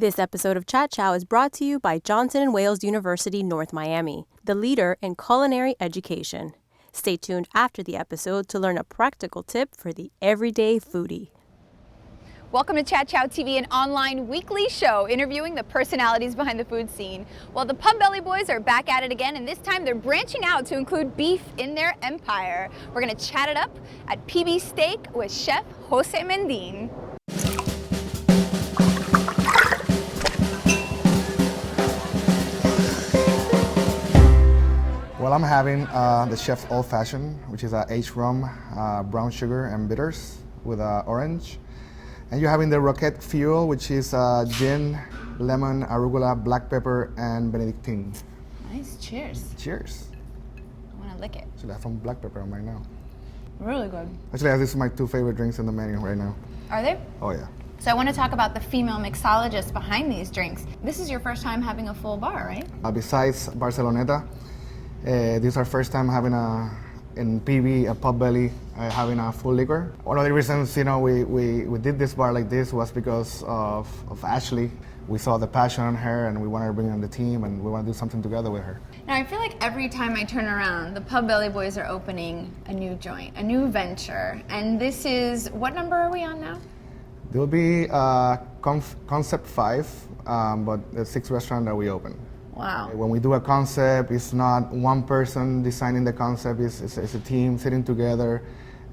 This episode of Chat Chow is brought to you by Johnson & Wales University, North Miami, the leader in culinary education. Stay tuned after the episode to learn a practical tip for the everyday foodie. Welcome to Chat Chow TV, an online weekly show interviewing the personalities behind the food scene. Well, the Pubbelly boys are back at it again, and this time they're branching out to include beef in their empire. We're going to chat it up at PB Steak with Chef Jose Mendin. Well, I'm having the Chef's Old Fashioned, which is aged rum, brown sugar, and bitters with orange. And you're having the Roquette Fuel, which is gin, lemon, arugula, black pepper, and Benedictine. Nice. Cheers. Cheers. I want to lick it. Actually, I have some black pepper on right now. Really good. Actually, these are my two favorite drinks in the menu right now. Are they? Oh, yeah. So I want to talk about the female mixologist behind these drinks. This is your first time having a full bar, right? Besides Barceloneta, this is our first time having in PB, a Pubbelly, having a full liquor. One of the reasons, we did this bar like this was because of Ashley. We saw the passion on her and we wanted to bring her on the team and we want to do something together with her. Now I feel like every time I turn around, the Pubbelly boys are opening a new joint, a new venture. And this is, what number are we on now? There will be Concept 5, but the 6th restaurant that we open. Wow. When we do a concept, it's not one person designing the concept, it's a team sitting together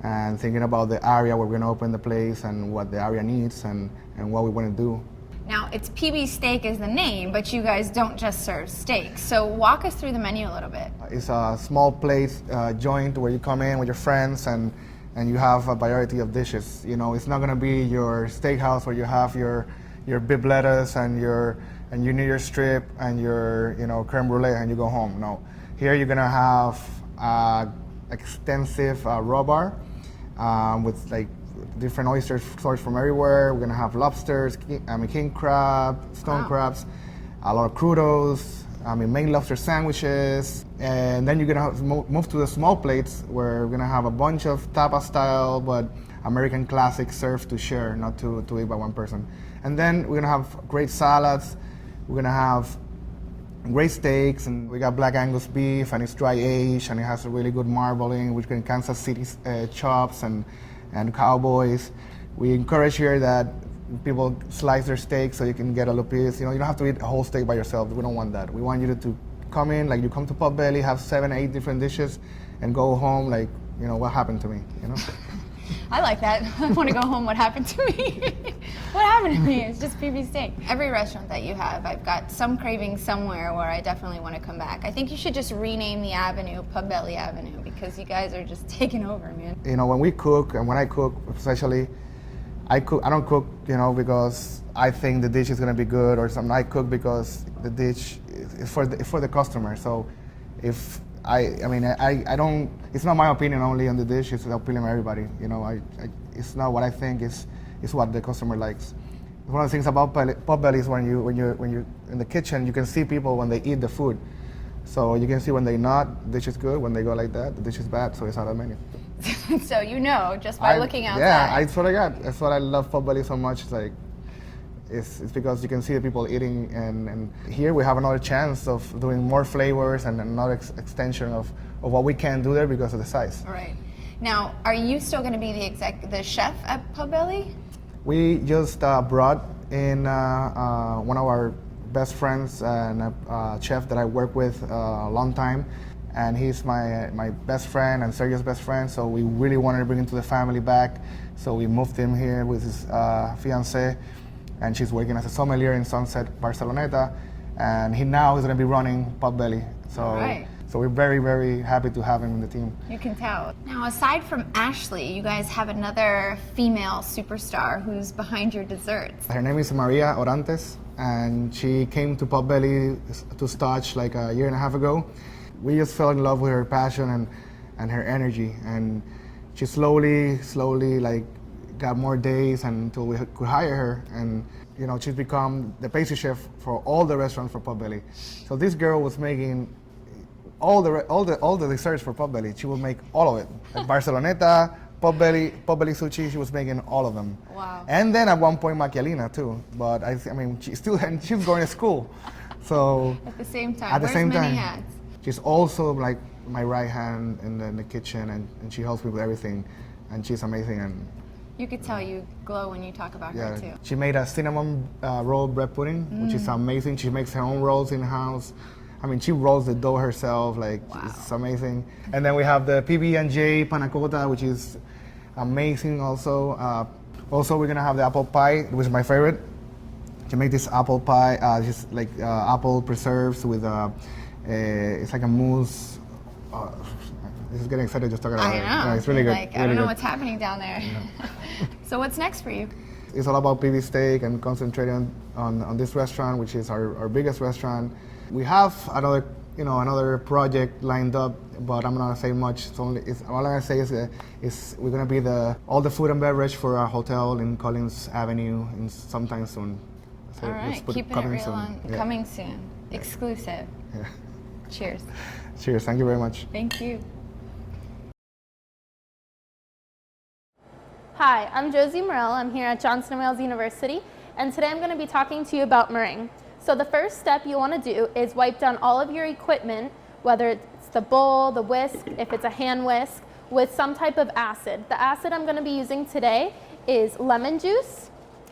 and thinking about the area where we're gonna open the place and what the area needs and what we wanna do. Now, it's PB Steak is the name, but you guys don't just serve steak. So walk us through the menu a little bit. It's a small plate joint where you come in with your friends and you have a variety of dishes. It's not gonna be your steakhouse where you have your bibb lettuce and you need your strip and your creme brûlée and you go home. No, here you're gonna have extensive raw bar with like different oysters sourced from everywhere. We're gonna have lobsters, king crab, stone crabs, a lot of crudos, main lobster sandwiches, and then you're gonna move to the small plates where we're gonna have a bunch of tapa style but American classic served to share, not to eat by one person. And then we're gonna have great salads. We're gonna have great steaks, and we got black Angus beef, and it's dry aged, and it has a really good marbling. We're getting Kansas City chops and cowboys. We encourage here that people slice their steak so you can get a little piece. You don't have to eat a whole steak by yourself. We don't want that. We want you to come in, like you come to Pubbelly, have 7, 8 different dishes, and go home like, what happened to me, I like that. I want to go home. What happened to me? What happened to me? It's just PB Steak. Every restaurant that you have, I've got some craving somewhere where I definitely want to come back. I think you should just rename the avenue Pubbelly Avenue because you guys are just taking over, man. When we cook, and when I cook especially, I don't cook, because I think the dish is going to be good or something. I cook because the dish is for the customer. So if I don't. It's not my opinion only on the dish. It's the opinion of everybody. It's not what I think. It's what the customer likes. One of the things about Pubbelly is when you're in the kitchen, you can see people when they eat the food. So you can see when they not, the dish is good. When they go like that, the dish is bad. So it's out of the menu. So just by looking outside. Yeah, I swear to God, that's what I love Pubbelly so much. It's because you can see the people eating, and here we have another chance of doing more flavors and another extension of what we can do there because of the size. Right. Now, are you still going to be the chef at Pubbelly? We just brought in one of our best friends and a chef that I work with a long time, and he's my best friend and Sergio's best friend, so we really wanted to bring him to the family back, so we moved him here with his fiancée. And she's working as a sommelier in Sunset Barceloneta, and he now is going to be running Pubbelly. So we're very, very happy to have him in the team. You can tell. Now, aside from Ashley, you guys have another female superstar who's behind your desserts. Her name is Maria Orantes, and she came to Pubbelly to Stotch like a year and a half ago. We just fell in love with her passion and her energy, and she slowly got more days until we could hire her, and she's become the pastry chef for all the restaurants for Pubbelly. So this girl was making all the desserts for Pubbelly. She will make all of it, like Barceloneta, Pubbelly sushi, she was making all of them. Wow. And then at one point Machialina too, but I mean she's going to school, so At the same time, at the wears same many time, hats. she's also like my right hand in the kitchen, and she helps me with everything, and she's amazing. And You could tell you glow when you talk about her too. she made a cinnamon roll bread pudding, which is amazing. She makes her own rolls in house. I mean, she rolls the dough herself, like it's amazing. And then we have the PB&J Panna Cotta, which is amazing also. Also, we're gonna have the apple pie, which is my favorite. She make this apple pie, just like apple preserves with it's like a mousse. This is getting excited just talking about it. I know. Yeah, it's really good. Like, really I don't know good. what's happening down there. So what's next for you? It's all about PB steak and concentrating on this restaurant, which is our biggest restaurant. We have another project lined up, but I'm not gonna say much. All I'm gonna say is we're gonna be all the food and beverage for our hotel in Collins Avenue in sometime soon. So All right, keeping it real on coming soon. Exclusive. Yeah. Cheers. Cheers. Thank you very much. Thank you. Hi, I'm Josie Morell. I'm here at Johnson & Wales University, and today I'm going to be talking to you about meringue. So the first step you want to do is wipe down all of your equipment, whether it's the bowl, the whisk, if it's a hand whisk, with some type of acid. The acid I'm going to be using today is lemon juice,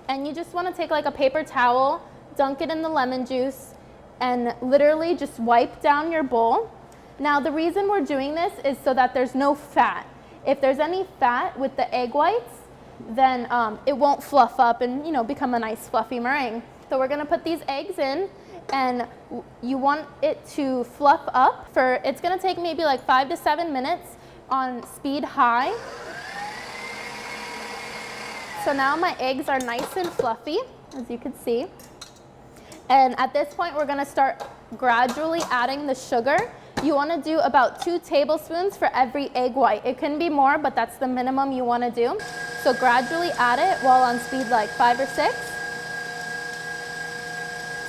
and you just want to take like a paper towel, dunk it in the lemon juice, and literally just wipe down your bowl. Now the reason we're doing this is so that there's no fat. If there's any fat with the egg whites, then it won't fluff up and become a nice fluffy meringue. So we're gonna put these eggs in, and you want it to fluff up it's gonna take maybe like 5 to 7 minutes on speed high. So now my eggs are nice and fluffy, as you can see. And at this point, we're gonna start gradually adding the sugar. You want to do about 2 tablespoons for every egg white. It can be more, but that's the minimum you want to do. So gradually add it while on speed like 5 or 6.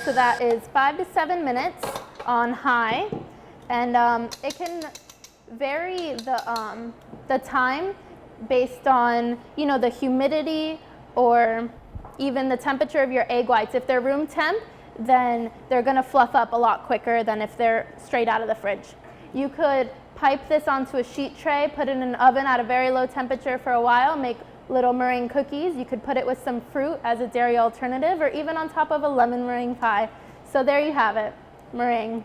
So that is 5 to 7 minutes on high, and it can vary the time based on the humidity or even the temperature of your egg whites. If they're room temp, then they're gonna fluff up a lot quicker than if they're straight out of the fridge. You could pipe this onto a sheet tray, put it in an oven at a very low temperature for a while, make little meringue cookies. You could put it with some fruit as a dairy alternative, or even on top of a lemon meringue pie. So there you have it, meringue.